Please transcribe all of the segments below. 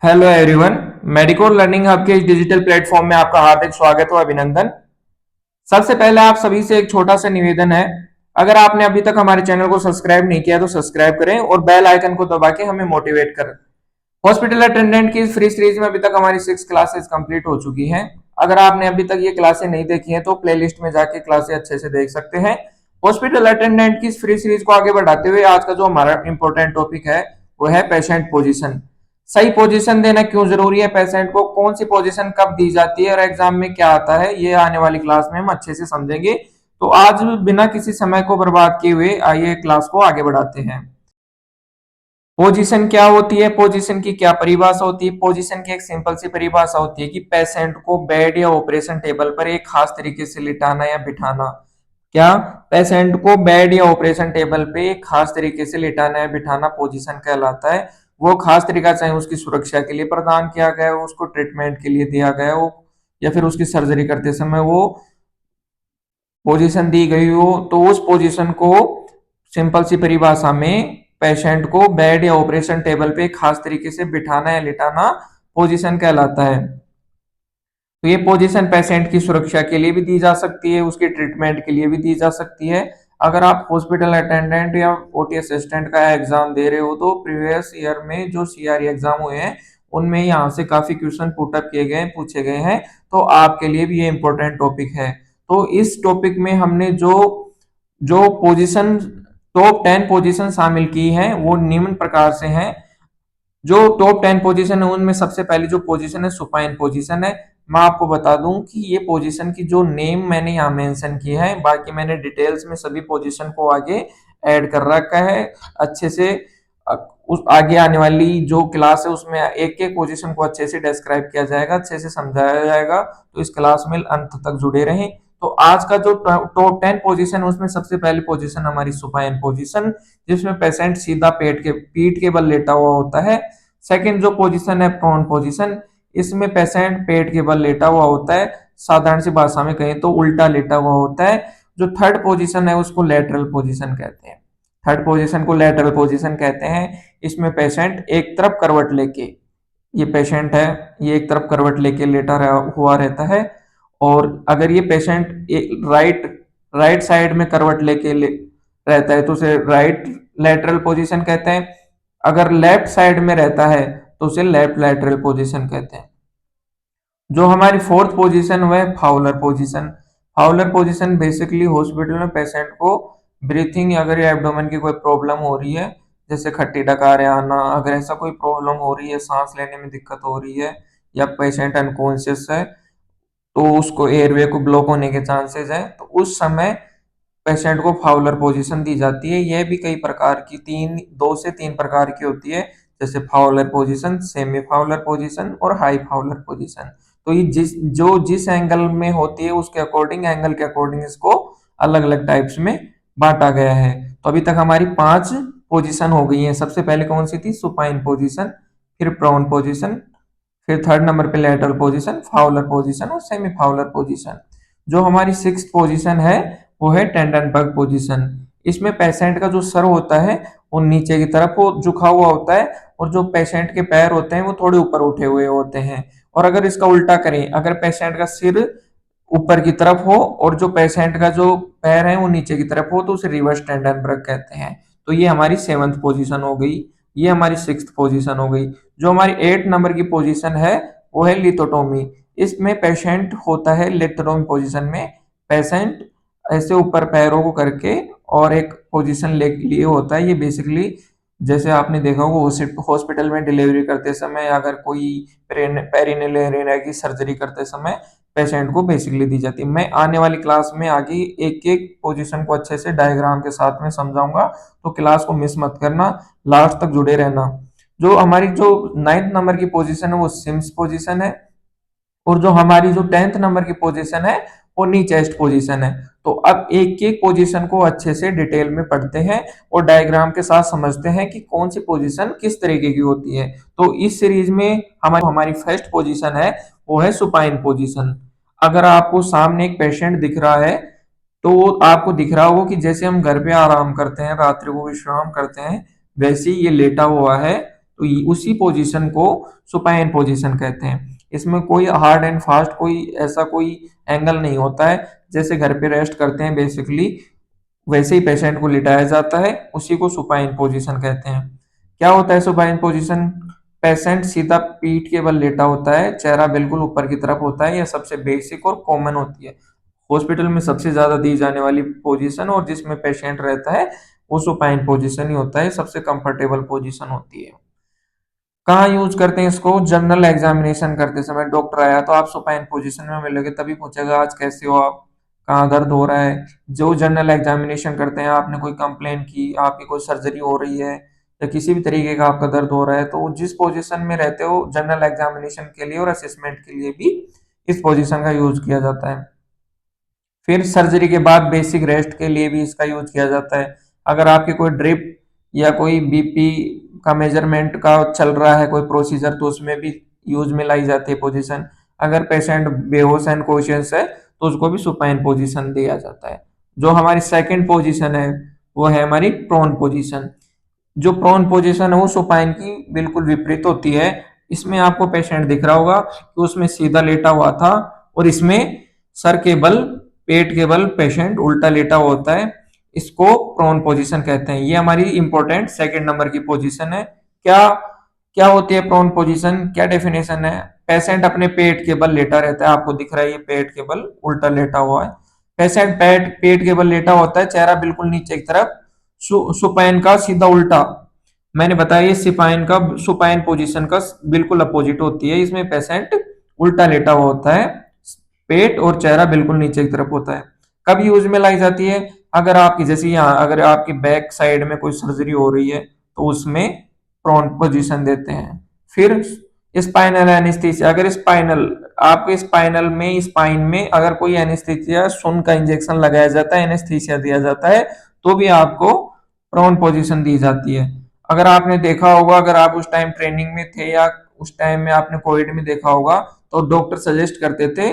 Hello everyone. Medicore learning hub के इस digital platform में आपका हार्दिक स्वागत हो, अभिनंदन। सबसे पहले आप सभी से एक छोटा सा निवेदन है। अगर आपने अभी तक हमारे चैनल को सब्सक्राइब नहीं किया तो सब्सक्राइब करें और बेल आइकन को दबा के हमें मोटिवेट करें। हॉस्पिटल अटेंडेंट की फ्री सीरीज में अभी तक हमारी 6 क्लासेस कंप्लीट हो चुकी हैं। अगर आपने अभी तक ये क्लासेस नहीं देखी हैं तो प्लेलिस्ट में जाके क्लासेस अच्छे से देख सकते हैं। हॉस्पिटल अटेंडेंट की फ्री सीरीज को आगे बढ़ाते हुए आज का जो हमारा इंपॉर्टेंट टॉपिक है वो है पेशेंट पोजीशन। सही पोजीशन देना क्यों जरूरी है, पेशेंट को कौन सी पोजीशन कब दी जाती है और एग्जाम में क्या आता है, ये आने वाली क्लास में हम अच्छे से समझेंगे। तो आज बिना किसी समय को बर्बाद किए हुए आइए क्लास को आगे बढ़ाते हैं। पोजीशन क्या होती है, पोजीशन की क्या परिभाषा होती है। पोजीशन की एक सिंपल सी परिभाषा होती है कि पेशेंट को बेड या ऑपरेशन टेबल पर एक खास तरीके से लिटाना या बिठाना। क्या? पेशेंट को बेड या ऑपरेशन टेबल पे एक खास तरीके से लिटाना या बिठाना पोजीशन कहलाता है। वो खास तरीका चाहे उसकी सुरक्षा के लिए प्रदान किया गया हो, उसको ट्रीटमेंट के लिए दिया गया हो, या फिर उसकी सर्जरी करते समय वो पोजीशन दी गई हो, तो उस पोजीशन को सिंपल सी परिभाषा में पेशेंट को बेड या ऑपरेशन टेबल पे खास तरीके से बिठाना या लिटाना पोजीशन कहलाता है। तो ये पोजीशन पेशेंट की सुरक्षा के लिए भी दी जा सकती है, उसके ट्रीटमेंट के लिए भी दी जा सकती है। अगर आप हॉस्पिटल अटेंडेंट या ओटी असिस्टेंट का एग्जाम दे रहे हो तो प्रीवियस ईयर में जो सीआरई एग्जाम हुए हैं उनमें यहाँ से काफी क्वेश्चन पुटअप किए गए, पूछे गए हैं। तो आपके लिए भी ये इंपॉर्टेंट टॉपिक है। तो इस टॉपिक में हमने जो जो पोजीशन टॉप 10 पोजीशन शामिल की हैं वो निम्न प्रकार से हैं। जो टॉप 10 पोजीशन है उनमें सबसे पहली जो पोजीशन है सुपाइन पोजीशन है। मैं आपको बता दूं कि ये पोजीशन की जो नेम मैंने यहाँ मेंशन की है, बाकी मैंने डिटेल्स में सभी पोजीशन को आगे ऐड कर रखा है अच्छे से। उस आगे आने वाली जो क्लास है उसमें एक एक पोजीशन को अच्छे से डिस्क्राइब किया जाएगा, अच्छे से समझाया जाएगा। तो इस क्लास में अंत तक जुड़े रहें। तो आज का जो टॉप 10 पोजीशन है उसमें सबसे पहली पोजीशन हमारी सुपाइन पोजीशन, जिसमें पेशेंट सीधा पीठ के बल लेटा हुआ होता है। सेकंड जो पोजीशन है प्रोन पोजीशन, इसमें पेशेंट पेट के बल लेटा हुआ होता है, साधारण सी भाषा में कहें तो उल्टा लेटा हुआ होता है। जो थर्ड पोजीशन है उसको लेटरल पोजीशन कहते हैं। थर्ड पोजीशन को लेटरल पोजीशन कहते हैं। इसमें पेशेंट एक तरफ करवट लेके, ये पेशेंट है, ये एक तरफ करवट लेके लेटा हुआ रहता है। और अगर ये पेशेंट राइट राइट साइड में करवट रहता है तो उसे राइट लेटरल पोजीशन कहते हैं। अगर लेफ्ट साइड में रहता है तो उसे लेफ्ट लेटरल पोजीशन कहते हैं। जो हमारी फोर्थ पोजीशन वह है Fowler position. Fowler position basically hospital में पेशेंट को ब्रीथिंग, अगर एब्डोमेन की कोई प्रॉब्लम हो रही है, जैसे खट्टी डकारें आना, अगर ऐसा कोई प्रॉब्लम हो रही है, सांस लेने में दिक्कत हो रही है, या पेशेंट अनकॉन्शियस है तो उसको एयरवे को ब्लॉक होने के चांसेस है, तो उस समय पेशेंट को फाउलर पोजीशन दी जाती है। यह भी कई प्रकार की 2 से 3 प्रकार की होती है, जैसे Fowler position, semi Fowler position और हाई फाउलर पोजीशन। तो ये जिस एंगल में होती है उसके अकॉर्डिंग, एंगल के अकॉर्डिंग इसको अलग अलग टाइप्स में बांटा गया है। तो अभी तक हमारी 5 पोजीशन हो गई हैं। सबसे पहले कौन सी थी? सुपाइन पोजीशन, फिर प्रोन पोजीशन, फिर थर्ड नंबर पे लेटरल पोजीशन, फाउलर पोजीशन और सेमी फाउलर पोजीशन। जो हमारी 6th पोजीशन है वो है टेंडनबर्ग पोजीशन। इसमें पेशेंट का जो सर होता है वो नीचे की तरफ वो झुका हुआ होता है, और जो पेशेंट के पैर होते हैं वो थोड़े ऊपर उठे हुए होते हैं। और अगर इसका उल्टा करें, अगर पेशेंट का सिर ऊपर की तरफ हो और जो पेशेंट का जो पैर है वो नीचे की तरफ हो तो उसे रिवर्स टेंडनबर्ग कहते हैं। तो ये हमारी 7th पोजीशन हो गई, ये हमारी 6th पोजीशन हो गई। जो हमारी 8 नंबर की पोजीशन है वो है लिथोटोमी। इसमें पेशेंट होता है लिथोटोमी पोजीशन में, पेशेंट ऐसे ऊपर पैरों को करके और एक पोजीशन ले लिए होता है। ये बेसिकली जैसे आपने देखा होगा हॉस्पिटल में डिलीवरी करते समय, अगर कोई पेरिनेल की सर्जरी करते समय पेशेंट को बेसिकली दी जाती है। मैं आने वाली क्लास में आगे एक एक पोजीशन को अच्छे से डायग्राम के साथ में समझाऊंगा, तो क्लास को मिस मत करना, लास्ट तक जुड़े रहना। जो हमारी जो 9th नंबर की पोजीशन है वो सिम्स पोजीशन है, और जो हमारी जो 10th नंबर की पोजीशन है वो नी चेस्ट पोजीशन है। तो अब एक एक पोजीशन को अच्छे से डिटेल में पढ़ते हैं और डायग्राम के साथ समझते हैं कि कौन सी पोजीशन किस तरीके की होती है। तो इस सीरीज में हमारी फर्स्ट पोजीशन है वो है सुपाइन पोजीशन। अगर आपको सामने एक पेशेंट दिख रहा है तो आपको दिख रहा होगा कि जैसे हम घर पे आराम करते हैं, रात्रि को विश्राम करते हैं, वैसे ही ये लेटा हुआ है। तो उसी पोजीशन को सुपाइन पोजीशन कहते हैं। इसमें कोई हार्ड एंड फास्ट कोई ऐसा कोई एंगल नहीं होता है, जैसे घर पे रेस्ट करते हैं बेसिकली वैसे ही पेशेंट को लिटाया जाता है, उसी को सुपाइन पोजीशन कहते हैं। क्या होता है सुपाइन पोजीशन? पेशेंट सीधा पीठ के बल लेटा होता है, चेहरा बिल्कुल ऊपर की तरफ होता है, यह सबसे बेसिक और कॉमन होती है। हॉस्पिटल में सबसे ज्यादा दी जाने वाली पोजीशन और जिसमें पेशेंट रहता है वो सुपाइन पोजीशन ही होता है, सबसे कंफर्टेबल पोजीशन होती है। कहाँ यूज करते हैं इसको? जनरल एग्जामिनेशन करते समय डॉक्टर आया तो आप सुपाइन पोजीशन में मिलोगे, तभी पूछेगा आज कैसे हो आप, कहाँ दर्द हो रहा है। जो जनरल एग्जामिनेशन करते हैं, आपने कोई कंप्लेन की, आपकी कोई सर्जरी हो रही है या किसी भी तरीके का आपका दर्द हो रहा है, तो जिस पोजीशन में रहते हो जनरल एग्जामिनेशन के लिए और असेसमेंट के लिए भी इस पोजीशन का यूज किया जाता है। फिर सर्जरी के बाद बेसिक रेस्ट के लिए भी इसका यूज किया जाता है। अगर आपकी कोई ड्रिप या कोई बीपी का मेजरमेंट का चल रहा है कोई प्रोसीजर, तो उसमें भी यूज में लाई जाती है पोजीशन। अगर पेशेंट बेहोश एंड कॉन्शियस है तो उसको भी सुपाइन पोजीशन दिया जाता है। जो हमारी सेकंड पोजीशन है वो है हमारी प्रोन पोजीशन। जो प्रोन पोजीशन है वो सुपाइन की बिल्कुल विपरीत होती है। इसमें आपको पेशेंट दिख रहा होगा कि उसमें सीधा लेटा हुआ था और इसमें सर के बल पेट के बल पेशेंट उल्टा लेटा हुआ होता है। इसको प्रोन पोजीशन कहते हैं। ये हमारी इंपॉर्टेंट सेकंड नंबर की पोजीशन है। क्या क्या होती है प्रोन पोजीशन? क्या डेफिनेशन है? पेशेंट अपने पेट के बल लेटा रहता है, आपको दिख रहा है ये पेट के बल उल्टा लेटा हुआ है। पेशेंट पेट के बल लेटा होता है, चेहरा बिल्कुल नीचे की तरफ, सुपाइन का सीधा उल्टा। मैंने बताया ये सुपाइन पोजीशन का बिल्कुल अपोजिट होती है। इसमें पेशेंट उल्टा लेटा हुआ होता है, पेट और चेहरा बिल्कुल नीचे की तरफ होता है। कब यूज में लाई जाती है? अगर आपकी जैसे यहाँ अगर आपकी बैक साइड में कोई सर्जरी हो रही है तो उसमें प्रोन पोजीशन देते हैं। फिर स्पाइनल एनेस्थीसिया, अगर स्पाइनल आपके स्पाइन में अगर कोई एनेस्थीसिया सुन का इंजेक्शन लगाया जाता है, एनेस्थीसिया दिया जाता है, तो भी आपको प्रोन पोजीशन दी जाती है। अगर आपने देखा होगा, अगर आप उस टाइम ट्रेनिंग में थे या उस टाइम में आपने कोविड में देखा होगा, तो डॉक्टर सजेस्ट करते थे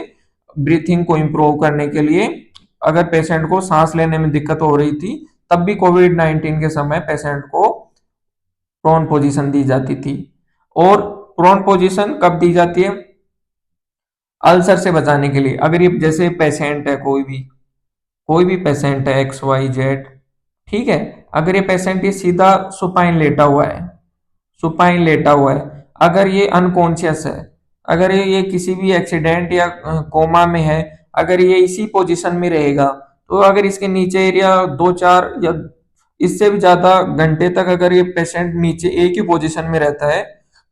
ब्रीथिंग को इम्प्रूव करने के लिए। अगर पेशेंट को सांस लेने में दिक्कत हो रही थी, तब भी कोविड-19 के समय पेशेंट को प्रोन पोजीशन दी जाती थी। और प्रोन पोजीशन कब दी जाती है? अल्सर से बचाने के लिए। अगर ये जैसे पेशेंट है, कोई भी पेशेंट है XYZ, ठीक है, अगर ये पेशेंट ये सीधा सुपाइन लेटा हुआ है, अगर ये अनकॉन्शियस है, अगर ये किसी भी एक्सीडेंट या कोमा में है, अगर ये इसी पोजीशन में रहेगा, तो अगर इसके नीचे एरिया 2-4 या इससे भी ज्यादा घंटे तक अगर ये पेशेंट नीचे एक ही पोजीशन में रहता है,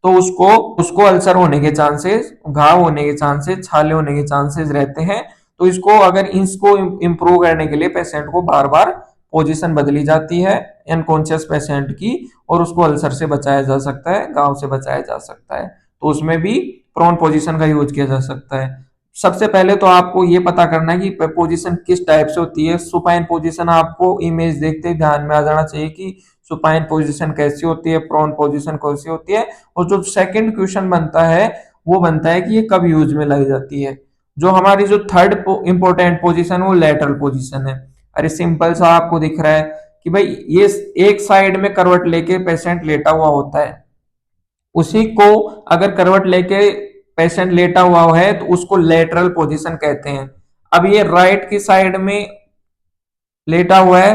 तो उसको उसको अल्सर होने के चांसेस, घाव होने के चांसेस, छाले होने के चांसेस रहते हैं। तो इसको इम्प्रूव करने के लिए पेशेंट को बार बार पोजीशन बदली जाती है अनकॉन्शियस पेशेंट की, और उसको अल्सर से बचाया जा सकता है, घाव से बचाया जा सकता है। तो उसमें भी प्रोन पोजीशन का यूज किया जा सकता है। सबसे पहले तो आपको ये पता करना है कि पोजीशन किस टाइप से होती है। सुपाइन पोजीशन आपको इमेज देखते ही ध्यान में आ जाना चाहिए कि सुपाइन पोजीशन कैसी होती है, प्रोन पोजीशन कैसी होती है। और जो सेकंड क्वेश्चन बनता है वो बनता है कि ये कब यूज में लाई जाती है। जो हमारी जो थर्ड इंपॉर्टेंट पोजीशन वो लेटरल पोजीशन है। अरे सिंपल सा आपको दिख रहा है कि भाई ये एक साइड में करवट लेके पेशेंट लेटा हुआ होता है, उसी को अगर करवट लेके पेशेंट लेटा हुआ है तो उसको लेटरल पोजीशन कहते हैं। अब ये राइट की साइड में लेटा हुआ है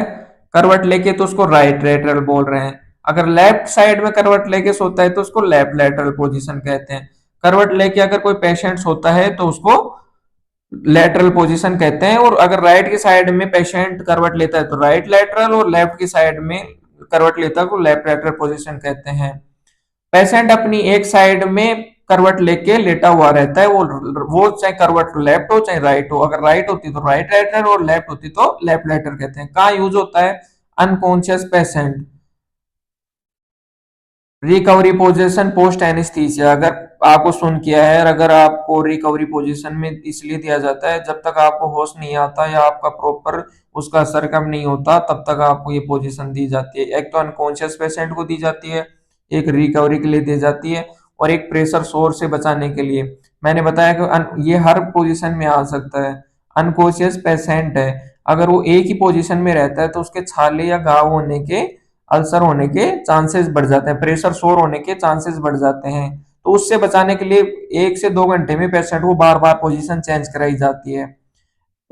करवट लेके, तो उसको राइट लेटरल बोल रहे हैं। अगर लेफ्ट साइड में करवट लेके सोता है तो उसको लेफ्ट लेटरल पोजीशन कहते हैं। करवट लेके अगर कोई पेशेंट सोता है तो उसको लेटरल पोजीशन कहते हैं। और अगर राइट की साइड में पेशेंट करवट लेता है तो राइट लेटरल, और लेफ्ट की साइड में करवट लेता है तो लेफ्ट लेटरल पोजीशन कहते हैं। पेशेंट अपनी एक साइड में करवट लेके लेटा हुआ रहता है, वो चाहे करवट लेफ्ट हो चाहे राइट हो। अगर राइट होती तो राइट लेटरल और लेफ्ट होती तो लेफ्ट लेटरल कहते हैं। कहाँ यूज होता है? Unconscious patient, recovery position post anaesthesia. अगर आपको सुन किया है, और अगर आपको रिकवरी पोजीशन में इसलिए दिया जाता है जब तक आपको होश नहीं आता या आपका प्रॉपर उसका असर कम नहीं होता, तब तक आपको ये पोजीशन दी जाती है। एक तो अनकॉन्शियस पेशेंट को दी जाती है, एक रिकवरी के लिए दी जाती है, और एक प्रेशर सोर्स से बचाने के लिए। मैंने बताया कि ये हर पोजीशन में आ सकता है। अनकॉन्शियस पेशेंट है, अगर वो एक ही पोजीशन में रहता है तो उसके छाले या घाव होने के अल्सर होने के चांसेस बढ़ जाते हैं, प्रेशर सोर होने के चांसेस बढ़ जाते हैं। तो उससे बचाने के लिए 1 से 2 घंटे में पेशेंट को बार बार पोजीशन चेंज कराई जाती है।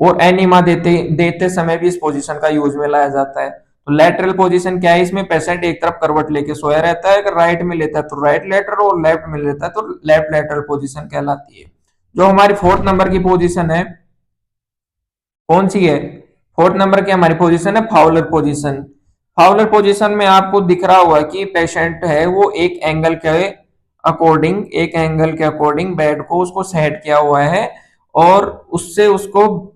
और एनिमा देते देते समय भी इस पोजीशन का यूज में लाया जाता है। तो लेटरल पोजीशन क्या है, इसमें पेशेंट एक तरफ करवट लेके सोया रहता है, अगर राइट में लेता है तो राइट लेटरल और लेफ्ट में लेता है तो लेफ्ट लेटरल पोजीशन कहलाती है। जो हमारी 4th नंबर की पोजीशन है, कौन सी है? 4th नंबर की हमारी पोजीशन है फाउलर पोजीशन। फाउलर पोजीशन में आपको दिख रहा हुआ कि पेशेंट है वो एक एंगल के अकॉर्डिंग बेड को उसको सेट किया हुआ है, और उससे उसको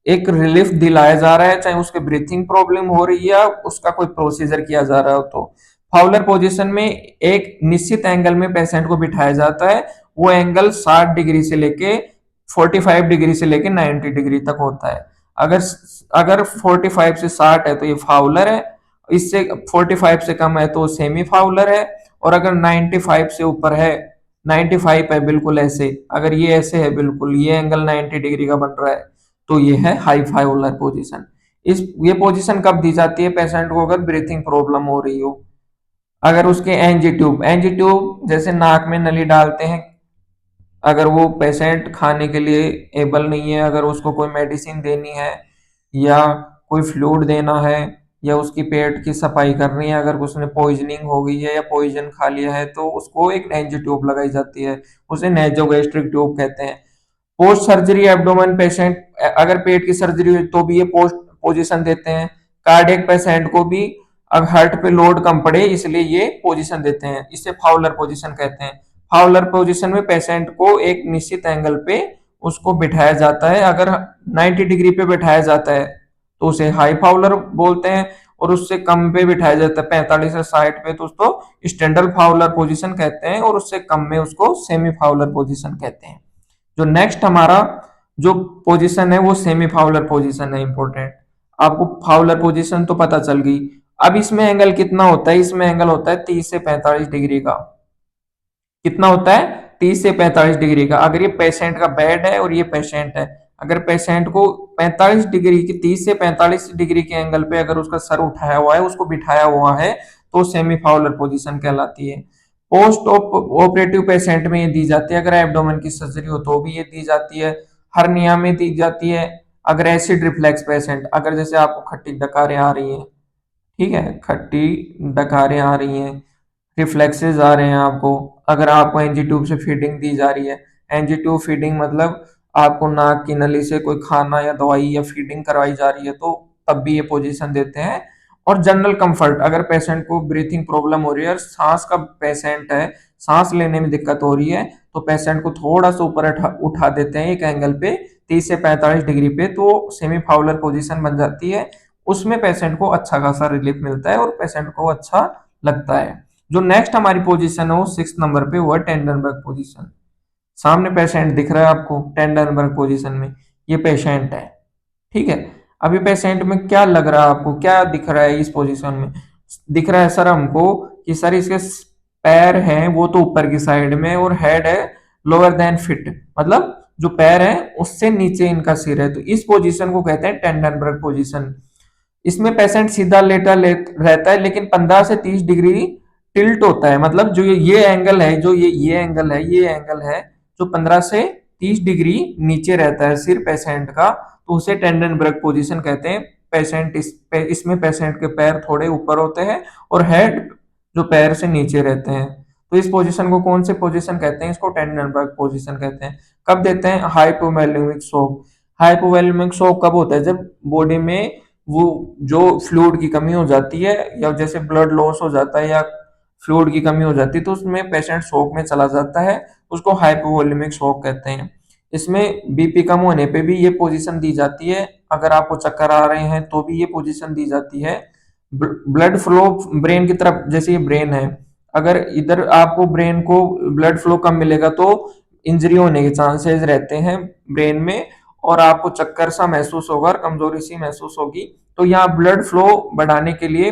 एक रिलीफ दिलाया जा रहा है, चाहे उसके ब्रीथिंग प्रॉब्लम हो रही है या उसका कोई प्रोसीजर किया जा रहा हो। तो फाउलर पोजीशन में एक निश्चित एंगल में पेशेंट को बिठाया जाता है। वो एंगल 60 डिग्री से लेके 45 डिग्री से लेके 90 डिग्री तक होता है। अगर अगर 45 से 60 है तो ये फाउलर है, इससे 45 से कम है तो सेमी फाउलर है, और अगर 95 से ऊपर है, 95 है बिल्कुल ऐसे, अगर ये ऐसे है बिल्कुल ये एंगल 90 डिग्री का बन रहा है, तो ये है हाई फाउलर पोजीशन। इस ये पोजीशन कब दी जाती है? पेशेंट को अगर ब्रीथिंग प्रॉब्लम हो रही हो, अगर उसके एनजी ट्यूब जैसे नाक में नली डालते हैं, अगर वो पेशेंट खाने के लिए एबल नहीं है, अगर उसको कोई मेडिसिन देनी है या कोई फ्लूइड देना है या उसकी पेट की सफाई करनी है, अगर उसने पॉइजनिंग हो गई है या पॉइजन खा लिया है, तो उसको एक एनजी ट्यूब लगाई जाती है, उसे नेजोगैस्ट्रिक ट्यूब कहते हैं। पोस्ट सर्जरी एब्डोमेन पेशेंट, अगर पेट की सर्जरी हुई तो भी ये पोस्ट पोजीशन देते हैं। कार्डियक पेशेंट को भी अगर हार्ट पे लोड कम पड़े इसलिए ये पोजीशन देते हैं, इसे फाउलर पोजीशन कहते हैं। फाउलर पोजीशन में पेशेंट को एक निश्चित एंगल पे उसको बिठाया जाता है, अगर 90 डिग्री पे बिठाया जाता है तो उसे हाई फाउलर बोलते हैं, और उससे कम पे बिठाया जाता है 45 से 60 पे तो उसको स्टैंडर्ड फाउलर पोजीशन कहते हैं, और उससे कम में उसको सेमी फाउलर पोजीशन कहते हैं। जो नेक्स्ट हमारा जो पोजीशन है वो सेमी फाउलर पोजीशन है, इंपॉर्टेंट। आपको फाउलर पोजीशन तो पता चल गई। अब इसमें एंगल कितना होता है? इसमें एंगल होता है 30 से 45 डिग्री का। कितना होता है? 30 से 45 डिग्री का। अगर ये पेशेंट का बेड है और ये पेशेंट है, अगर पेशेंट को 45 डिग्री की 30 से 45 डिग्री के एंगल पे अगर उसका सर उठाया हुआ है, उसको बिठाया हुआ है, तो सेमी फाउलर पोजीशन कहलाती है। पोस्ट ऑपरेटिव पेशेंट में ये दी जाती है, अगर एब्डोमेन की सर्जरी हो तो भी ये दी जाती है, हर्निया में दी जाती है। अगर एसिड रिफ्लेक्स पेशेंट, अगर जैसे आपको खट्टी डकारें आ रही हैं, ठीक है, खट्टी डकारें आ रही हैं, रिफ्लेक्सेस आ रहे हैं आपको, अगर आपको एनजी ट्यूब से फीडिंग दी जा रही है, एनजी ट्यूब फीडिंग मतलब आपको नाक की नली से कोई खाना या दवाई या फीडिंग करवाई जा रही है, तो तब भी ये पोजीशन देते हैं। और जनरल कंफर्ट, अगर पेशेंट को ब्रीथिंग प्रॉब्लम हो रही है और सांस का पेशेंट है, सांस लेने में दिक्कत हो रही है, तो पेशेंट को थोड़ा सा ऊपर उठा देते हैं एक एंगल पे 30 से 45 डिग्री पे, तो सेमी फाउलर पोजीशन बन जाती है। उसमें पेशेंट को अच्छा खासा रिलीफ मिलता है और पेशेंट को अच्छा लगता है। जो नेक्स्ट हमारी पोजीशन है वो 6th नंबर पे, वो है टेंडनबर्ग पोजीशन। सामने पेशेंट दिख रहा है आपको टेंडनबर्ग पोजीशन में, ये पेशेंट है, ठीक है। अभी पेशेंट में क्या लग रहा है आपको, क्या दिख रहा है इस पोजीशन में? दिख रहा है सर हमको कि सर इसके पैर हैं वो तो ऊपर की साइड में, और हेड है लोअर देन फिट, मतलब जो पैर है उससे नीचे इनका सिर है, तो इस पोजीशन को कहते हैं टेंडनबर्ग पोजीशन। इसमें पेशेंट सीधा रहता है, लेकिन 15 से 30 डिग्री टिल्ट होता है, मतलब जो ये एंगल है, जो ये एंगल है जो 15 से 30 डिग्री नीचे रहता है सिर पेशेंट का, तो उसे टेंडनबर्ग पोजीशन कहते हैं। इसमें पेशेंट के पैर थोड़े ऊपर होते हैं और हेड जो पैर से नीचे रहते हैं, तो इस पोजीशन को कौन से पोजीशन कहते हैं? इसको टेंडनबर्ग पोजीशन कहते हैं। कब देते हैं? हाइपोवोल्यूमिक शॉक। हाइपोवोल्यूमिक शॉक कब होता है? जब बॉडी में वो जो फ्लूइड की कमी हो जाती है, या जैसे ब्लड लॉस हो जाता है या फ्लूइड की कमी हो जाती है, तो उसमें पेशेंट शॉक में चला जाता है, उसको हाइपोवोल्यूमिक शॉक कहते हैं। इसमें बीपी कम होने पे भी ये पोजीशन दी जाती है, अगर आपको चक्कर आ रहे हैं तो भी ये पोजीशन दी जाती है। ब्लड फ्लो ब्रेन की तरफ, जैसे ये ब्रेन है, अगर इधर आपको ब्रेन को ब्लड फ्लो कम मिलेगा तो इंजरी होने के चांसेस रहते हैं ब्रेन में, और आपको चक्कर सा महसूस होगा और कमजोरी सी महसूस होगी। तो यहाँ ब्लड फ्लो बढ़ाने के लिए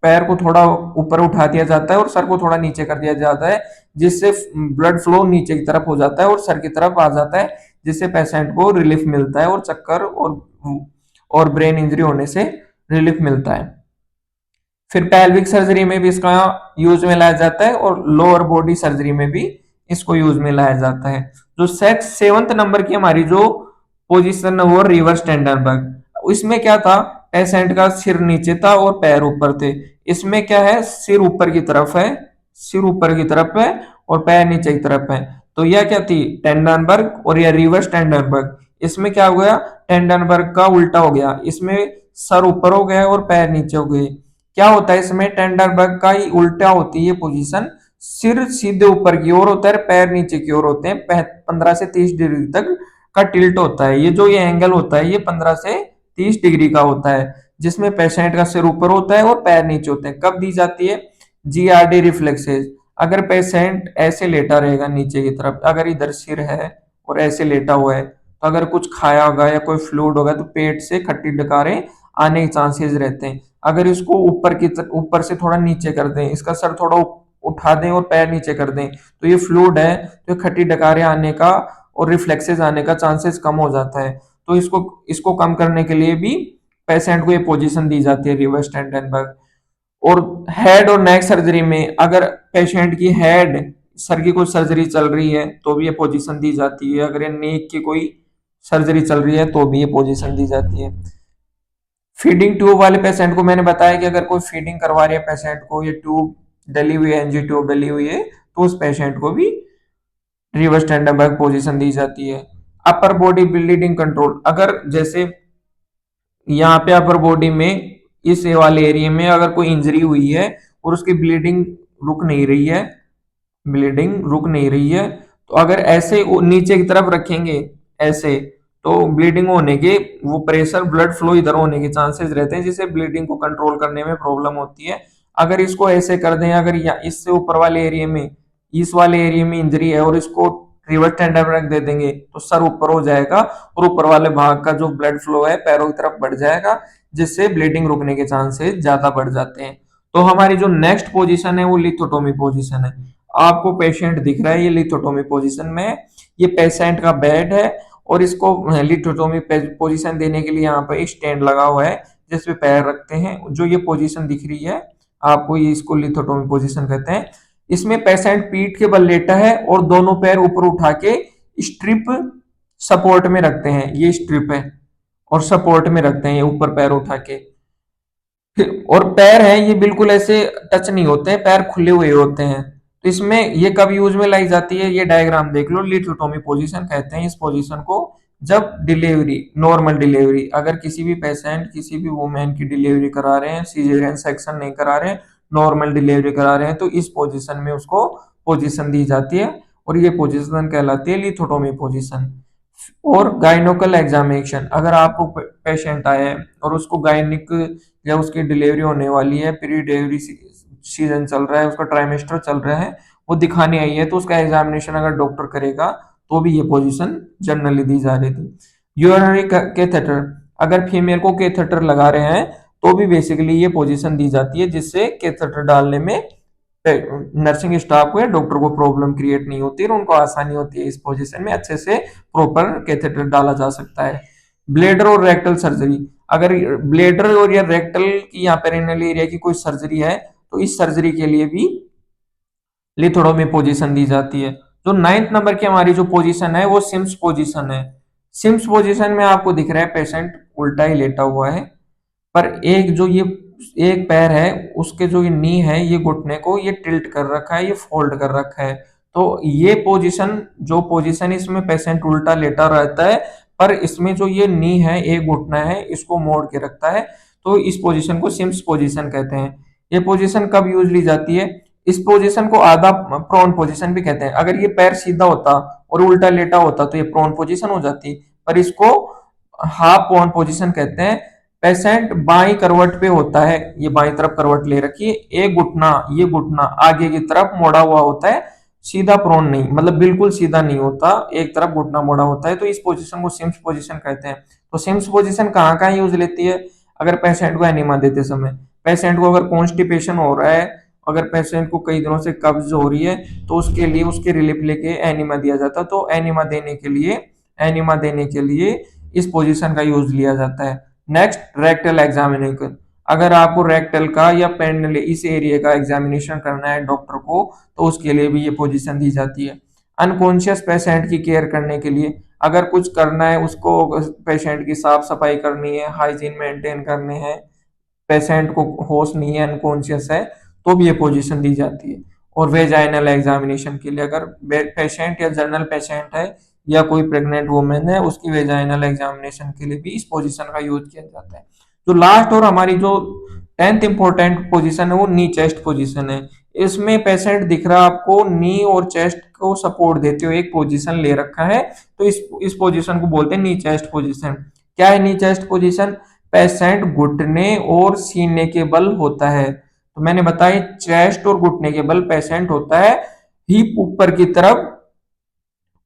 पैर को थोड़ा ऊपर उठा दिया जाता है और सर को थोड़ा नीचे कर दिया जाता है, जिससे ब्लड फ्लो नीचे की तरफ हो जाता है और सर की तरफ आ जाता है, जिससे पेशेंट को रिलीफ मिलता है और चक्कर और ब्रेन इंजरी होने से रिलीफ मिलता है। फिर पेल्विक सर्जरी में भी इसका यूज में लाया जाता है और लोअर बॉडी सर्जरी में भी इसको यूज में लाया जाता है। जो सेवंथ नंबर की हमारी जो पोजीशन है वो रिवर्स टेंडरबर्ग। इसमें क्या था, पेशेंट का सिर नीचे था और पैर ऊपर थे। इसमें क्या है, सिर ऊपर की तरफ है, सिर ऊपर की तरफ है और पैर नीचे की तरफ है। तो यह क्या थी, टेंडनबर्ग, और यह रिवर्स टेंडनबर्ग। इसमें क्या हो गया, टेंडनबर्ग का उल्टा हो गया, इसमें सर ऊपर हो गया और पैर नीचे हो गए। क्या होता है इसमें, टेंडरबर्ग का ही उल्टा होती है पोजीशन, सिर सीधे ऊपर की ओर होता है, पैर नीचे की ओर होते हैं। 15 से 30 डिग्री तक का टिल्ट होता है। ये जो ये एंगल होता है ये 15 से 30 डिग्री का होता है, जिसमें पेशेंट का सिर ऊपर होता है और पैर नीचे होते हैं। कब दी जाती है, जीआरडी रिफ्लेक्सेस। अगर पेशेंट ऐसे लेटा रहेगा नीचे की तरफ, अगर इधर सिर है और ऐसे लेटा हुआ है, तो अगर कुछ खाया होगा या कोई फ्लूइड होगा तो पेट से खट्टी डकारें आने के चांसेस रहते हैं। अगर इसको ऊपर से थोड़ा नीचे कर दें, इसका सर थोड़ा उठा दें और पैर नीचे कर दें, तो ये फ्लूइड है, तो खट्टी डकारें आने का और रिफ्लेक्सेस आने का चांसेस कम हो जाता है। तो इसको इसको कम करने के लिए भी पेशेंट को ये पोजीशन दी जाती है, रिवर्स टेंडनबर्ग। और हेड और नेक सर्जरी में अगर पेशेंट की हेड, सर की कोई सर्जरी चल रही है तो भी ये पोजीशन दी जाती है। अगर ये नेक की कोई सर्जरी चल रही है तो भी ये पोजीशन दी जाती है। फीडिंग ट्यूब वाले पेशेंट को मैंने बताया कि अगर कोई फीडिंग करवा रही है पेशेंट को, ये ट्यूब डली हुई है, एनजी ट्यूब डली हुई है, तो उस पेशेंट को भी रिवर्स टेंडनबर्ग पोजीशन दी जाती है। अपर बॉडी ब्लीडिंग कंट्रोल, अगर जैसे यहाँ पे अपर बॉडी में इस वाले एरिया में अगर कोई इंजरी हुई है और उसकी ब्लीडिंग रुक नहीं रही है, ब्लीडिंग रुक नहीं रही है, तो अगर ऐसे नीचे की तरफ रखेंगे ऐसे, तो ब्लीडिंग होने के, वो प्रेशर ब्लड फ्लो इधर होने के चांसेस रहते हैं, जिससे ब्लीडिंग को कंट्रोल करने में प्रॉब्लम होती है। अगर इसको ऐसे कर दें, अगर इससे ऊपर वाले एरिया में, इस वाले एरिया में इंजरी है और इसको रिवर्स टेंडनबर्ग दे देंगे तो सर ऊपर हो जाएगा और ऊपर वाले भाग का जो ब्लड फ्लो है पैरों की तरफ बढ़ जाएगा, जिससे ब्लीडिंग रुकने के चांसेस ज्यादा बढ़ जाते हैं। तो हमारी जो नेक्स्ट पोजीशन है वो लिथोटोमी पोजीशन है। आपको पेशेंट दिख रहा है ये लिथोटोमी पोजीशन में है, ये पेशेंट का बेड है और इसको लिथोटोमी पोजीशन देने के लिए यहाँ पर एक स्टैंड लगा हुआ है जिसपे पैर रखते हैं। जो ये पोजीशन दिख रही है आपको, ये इसको लिथोटोमी पोजीशन कहते हैं। इसमें पेशेंट पीठ के बल लेटा है और दोनों पैर ऊपर उठा के स्ट्रिप सपोर्ट में रखते हैं, ये स्ट्रिप है और सपोर्ट में रखते हैं ये ऊपर पैर उठा के। और पैर है ये बिल्कुल ऐसे टच नहीं होते हैं, पैर खुले हुए होते हैं। तो इसमें ये कब यूज में लाई जाती है, ये डायग्राम देख लो, लिथोटोमी पोजीशन कहते हैं इस पोजीशन को। जब डिलीवरी, नॉर्मल डिलीवरी, अगर किसी भी पेशेंट, किसी भी वुमेन की डिलीवरी करा रहे हैं, सीजेरियन सेक्शन नहीं करा रहे हैं, नॉर्मल डिलीवरी करा रहे हैं, तो इस पोजीशन में उसको पोजीशन दी जाती है और ये पोजीशन कहलाती है लिथोटोमी पोजीशन। और गायनोकल एग्जामिनेशन, अगर आपको पेशेंट आए हैं और उसको गायनिक या उसकी डिलीवरी होने वाली है, प्री डिलीवरी सीजन चल रहा है, उसका ट्राइमेस्टर चल रहा है, वो दिखाने आई है, तो उसका एग्जामिनेशन अगर डॉक्टर करेगा तो भी ये पोजीशन जनरली दी जा रही थी। यूरिनरी कैथेटर, अगर फीमेल को कैथेटर लगा रहे हैं तो भी बेसिकली ये पोजीशन दी जाती है, जिससे कैथेटर डालने में नर्सिंग स्टाफ को या डॉक्टर को प्रॉब्लम क्रिएट नहीं होती और उनको आसानी होती है, इस पोजीशन में अच्छे से प्रॉपर कैथेटर डाला जा सकता है। ब्लेडर और रेक्टल सर्जरी, अगर ब्लेडर और या रेक्टल की यहाँ पेरिनेल एरिया की कोई सर्जरी है तो इस सर्जरी के लिए भी लिथोटोमी पोजीशन दी जाती है। जो 9th नंबर की हमारी जो पोजीशन है वो सिम्स पोजीशन है। सिम्स पोजीशन में आपको दिख रहा है पेशेंट उल्टा ही लेटा हुआ है, पर एक जो ये एक पैर है उसके जो ये नी है, ये घुटने को ये टिल्ट कर रखा है, ये फोल्ड कर रखा है। तो ये पोजीशन, जो पोजीशन इसमें पेशेंट उल्टा लेटा रहता है, पर इसमें जो ये नी है, एक घुटना है, इसको मोड़ के रखता है, तो इस पोजीशन को सिम्स पोजीशन कहते हैं। ये पोजीशन कब यूज ली जाती है, इस पोजीशन को आधा प्रोन पोजीशन भी कहते हैं। अगर ये पैर सीधा होता और उल्टा लेटा होता तो ये प्रोन पोजीशन हो जाती, पर इसको हाफ प्रोन पोजीशन कहते हैं। पेशेंट बाई करवट पे होता है, ये बाई तरफ करवट ले रखी है, एक घुटना, ये घुटना आगे की तरफ मोड़ा हुआ होता है, सीधा प्रोन नहीं, मतलब बिल्कुल सीधा नहीं होता, एक तरफ घुटना मोड़ा होता है, तो इस पोजीशन को सिम्स पोजीशन कहते हैं। तो सिम्स पोजीशन कहाँ कहाँ यूज लेती है, अगर पेशेंट को एनिमा देते समय, पेशेंट को अगर कॉन्स्टिपेशन हो रहा है, अगर पेशेंट को कई दिनों से कब्ज हो रही है, तो उसके लिए उसके रिलीफ लेके एनिमा दिया जाता है। तो एनिमा देने के लिए इस पोजीशन का यूज लिया जाता है। नेक्स्ट, रेक्टल एग्जामिनेशन, अगर आपको रेक्टल का या पेंडल इस एरिया का एग्जामिनेशन करना है डॉक्टर को, तो उसके लिए भी ये पोजीशन दी जाती है। अनकॉन्शियस पेशेंट की केयर करने के लिए, अगर कुछ करना है उसको, पेशेंट की साफ सफाई करनी है, हाइजीन मेंटेन करने हैं, पेशेंट को होश नहीं है, अनकॉन्शियस है, तो भी ये पोजीशन दी जाती है। और वेजाइनल एग्जामिनेशन के लिए, अगर पेशेंट या जनरल पेशेंट है या कोई प्रेग्नेंट वुमेन है, उसकी वेजाइनल एग्जामिनेशन के लिए भी इस पोजीशन का यूज किया जाता है। जो लास्ट और हमारी जो 10th इंपॉर्टेंट पोजीशन है वो नी चेस्ट पोजीशन है। इसमें पेशेंट दिख रहा है आपको, नी और चेस्ट को सपोर्ट देते हुए एक पोजीशन ले रखा है, तो इस पोजीशन को बोलते हैं नी चेस्ट पोजीशन। क्या है नी चेस्ट पोजीशन? पेशेंट घुटने और सीने के बल होता है। तो मैंने बताया चेस्ट और घुटने के बल पेशेंट होता है, हिप ऊपर की तरफ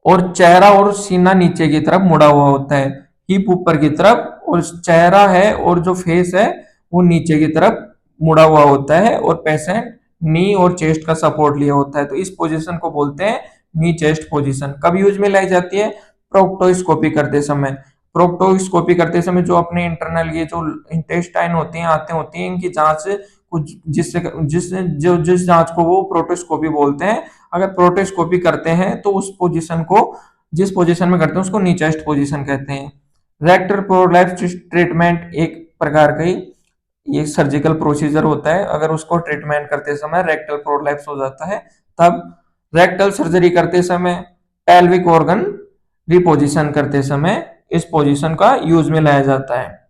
और चेहरा और सीना नीचे की तरफ मुड़ा हुआ होता है। हिप ऊपर की तरफ और चेहरा है और जो फेस है वो नीचे की तरफ मुड़ा हुआ होता है, और पेशेंट नी और चेस्ट का सपोर्ट लिया होता है। तो इस पोजीशन को बोलते हैं नी चेस्ट पोजीशन। कब यूज में लाई जाती है? प्रोक्टोस्कोपी करते समय। प्रोक्टोस्कोपी करते समय जो अपने इंटरनल ये जो इंटेस्टाइन होते हैं, आते होती हैं, इनकी जांच कुछ जिससे जिस जांच को वो प्रोक्टोस्कोपी बोलते हैं। अगर प्रोक्टोस्कोपी करते हैं तो उस पोजीशन को, जिस पोजीशन में करते हैं उसको नी चेस्ट पोजीशन कहते हैं। रेक्टल प्रोलैप्स ट्रीटमेंट एक प्रकार का ही ये सर्जिकल प्रोसीजर होता है। अगर उसको ट्रीटमेंट करते समय रेक्टल प्रोलैप्स हो जाता है, तब रेक्टल सर्जरी करते समय, पेल्विक ऑर्गन रिपोजिशन करते समय इस पोजीशन का यूज में लाया जाता है।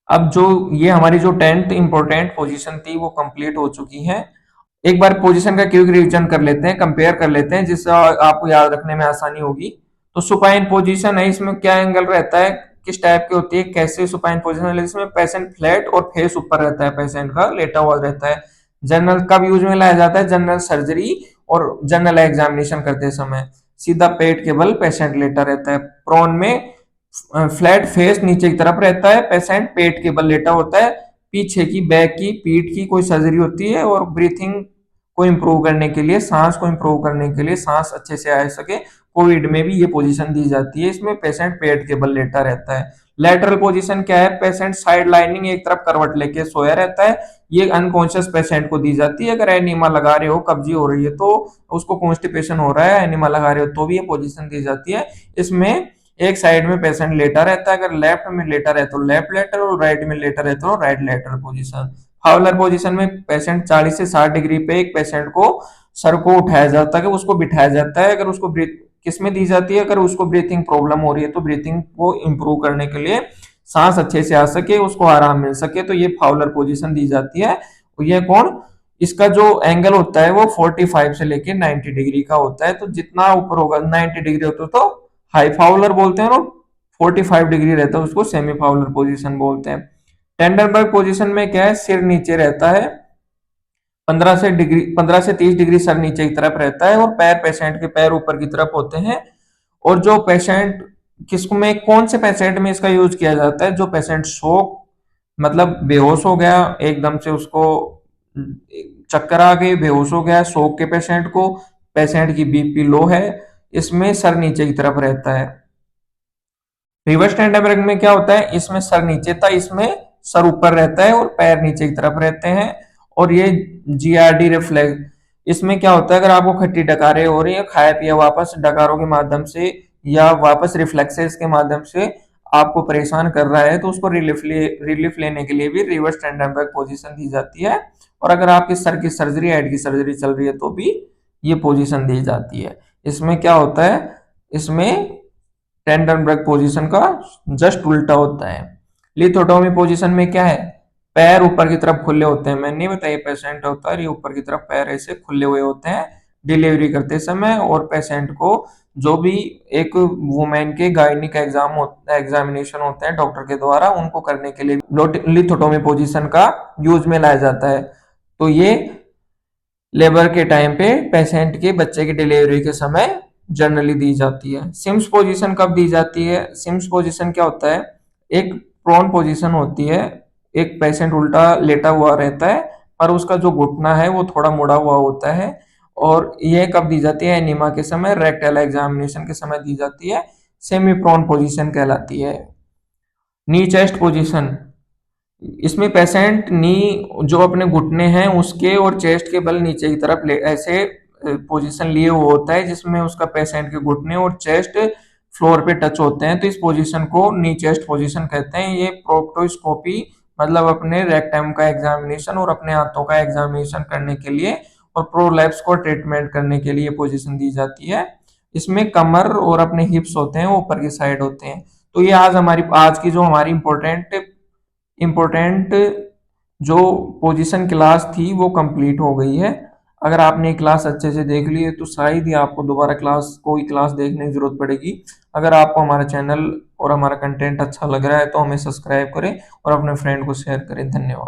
अब जो ये हमारी जो 10th इंपॉर्टेंट पोजीशन थी वो कंप्लीट हो चुकी है। एक बार पोजीशन का क्विक रिवीजन कर लेते हैं, कंपेयर कर लेते हैं, जिससे आपको याद रखने में आसानी होगी। तो सुपाइन पोजीशन है, इसमें क्या एंगल रहता है, किस टाइप की होती है, कैसे सुपाइन पोजीशन है? इसमें पेशेंट फ्लैट और फेस ऊपर रहता है, पेशेंट का लेटा हुआ रहता है। जनरल कब यूज में लाया जाता है? जनरल सर्जरी और जनरल एग्जामिनेशन करते समय। सीधा पेट के बल पेशेंट लेटा रहता है। प्रोन में फ्लैट फेस नीचे की तरफ रहता है, पेशेंट पेट के बल लेटा होता है। पीछे की, बैक की, पीठ की कोई सर्जरी होती है, और ब्रीथिंग को इम्प्रूव करने के लिए, सांस को इम्प्रूव करने के लिए, सांस अच्छे से आ सके, कोविड में भी ये पोजीशन दी जाती है। इसमें पेशेंट पेट के बल लेटा रहता है। लेटरल पोजीशन क्या है? पेशेंट साइड लाइनिंग एक तरफ करवट लेके सोया रहता है। ये अनकॉन्शियस पेशेंट को दी जाती है। अगर एनिमा लगा रहे हो, कब्जी हो रही है, तो उसको कॉन्स्टिपेशन हो रहा है, एनिमा लगा रहे हो, तो भी ये पोजीशन दी जाती है। इसमें एक साइड में पेशेंट लेटा रहता है, अगर लेफ्ट में लेटा रहता है तो लेफ्ट लेटरल, और राइट में लेटा रहता है तो right lateral position. Fowler position में पेशेंट 40 से 60 डिग्री पे एक पेशेंट को सर को उठाया जाता है, उसको बिठाया जाता है। अगर उसको ब्रीथ किस में दी जाती है? अगर उसको ब्रीथिंग प्रॉब्लम हो रही है तो ब्रीथिंग को इंप्रूव करने के लिए, सांस अच्छे से आ सके, उसको आराम मिल सके, तो ये फाउलर पोजीशन दी जाती है। ये कौन? इसका जो एंगल होता है वो 45 से लेके 90 डिग्री का होता है। तो जितना ऊपर होगा 90 डिग्री होता है तो हाई फाउलर बोलते हैं, और 45 डिग्री रहता है उसको सेमी फाउलर पोजीशन बोलते हैं। टेंडरबर्ग पोजीशन में क्या है? सिर नीचे रहता है, 15 से 30 डिग्री सर नीचे की तरफ रहता है, और पैर, पेशेंट के पैर ऊपर की तरफ होते हैं। और जो पेशेंट, किसको में, कौन से पेशेंट में इसका यूज किया जाता है? जो पेशेंट शोक, मतलब बेहोश हो गया एकदम से, उसको चक्कर आ गई, बेहोश हो गया, शोक के पेशेंट को, पेशेंट की बीपी लो है, इसमें सर नीचे की तरफ रहता है। रिवर्स टेंडरबर्ग में क्या होता है? इसमें सर नीचे था, इसमें सर ऊपर रहता है और पैर नीचे की तरफ रहते हैं। और ये जीआरडी रिफ्लेक्स, इसमें क्या होता है? अगर आपको खट्टी डकारें हो रही है, खाया पिया वापस डकारों के माध्यम से या वापस रिफ्लेक्सेस के माध्यम से आपको परेशान कर रहा है, तो उसको रिलीफ लेने के लिए भी रिवर्स टेंडरबर्ग पोजीशन दी जाती है। और अगर आपके सर की सर्जरी, हेड की सर्जरी चल रही है, तो भी ये पोजीशन दी जाती है। इसमें क्या होता है? इसमें टेंडरबर्ग पोजीशन का जस्ट उल्टा होता है। लिथोटोमी पोजीशन में क्या है? पैर ऊपर की तरफ खुले होते हैं। मैंने नहीं बताया, पेशेंट होता है ये ऊपर की तरफ पैर ऐसे खुले हुए होते हैं डिलीवरी करते समय। और पेशेंट को जो भी एक वुमेन के गायनिक एग्जामिनेशन होते हैं डॉक्टर के द्वारा, उनको करने के लिए लिथोटोमी पोजीशन का यूज में लाया जाता है। तो ये लेबर के टाइम पे पेशेंट के बच्चे की डिलीवरी के समय जनरली दी जाती है। सिम्स पोजीशन कब दी जाती है? सिम्स पोजीशन क्या होता है? एक प्रोन पोजीशन होती है, एक पेशेंट उल्टा लेटा हुआ रहता है, पर उसका जो घुटना है वो थोड़ा मुड़ा हुआ होता है। और यह कब दी जाती है? एनीमा के समय, रेक्टल एग्जामिनेशन के समय दी जाती है। सेमी प्रोन पोजीशन कहलाती है। नी चेस्ट पोजीशन, इसमें पेशेंट नी जो अपने घुटने हैं उसके और चेस्ट के बल नीचे की तरफ ले ऐसे पोजीशन लिए हुआ होता है, जिसमें उसका पेशेंट के घुटने और चेस्ट फ्लोर पे टच होते हैं, तो इस पोजीशन को नी चेस्ट पोजीशन कहते हैं। ये प्रोक्टोस्कोपी मतलब अपने रेक्टम का एग्जामिनेशन और अपने हाथों का एग्जामिनेशन करने के लिए और प्रोलैप्स को ट्रीटमेंट करने के लिए पोजीशन दी जाती है। इसमें कमर और अपने हिप्स होते हैं वो ऊपर की साइड होते हैं। तो ये आज की जो हमारी इम्पोर्टेंट जो पोजीशन क्लास थी वो कंप्लीट हो गई है। अगर आपने ये क्लास अच्छे से देख ली है तो शायद ही आपको दोबारा कोई क्लास देखने की जरूरत पड़ेगी। अगर आपको हमारा चैनल और हमारा कंटेंट अच्छा लग रहा है तो हमें सब्सक्राइब करें और अपने फ्रेंड को शेयर करें। धन्यवाद।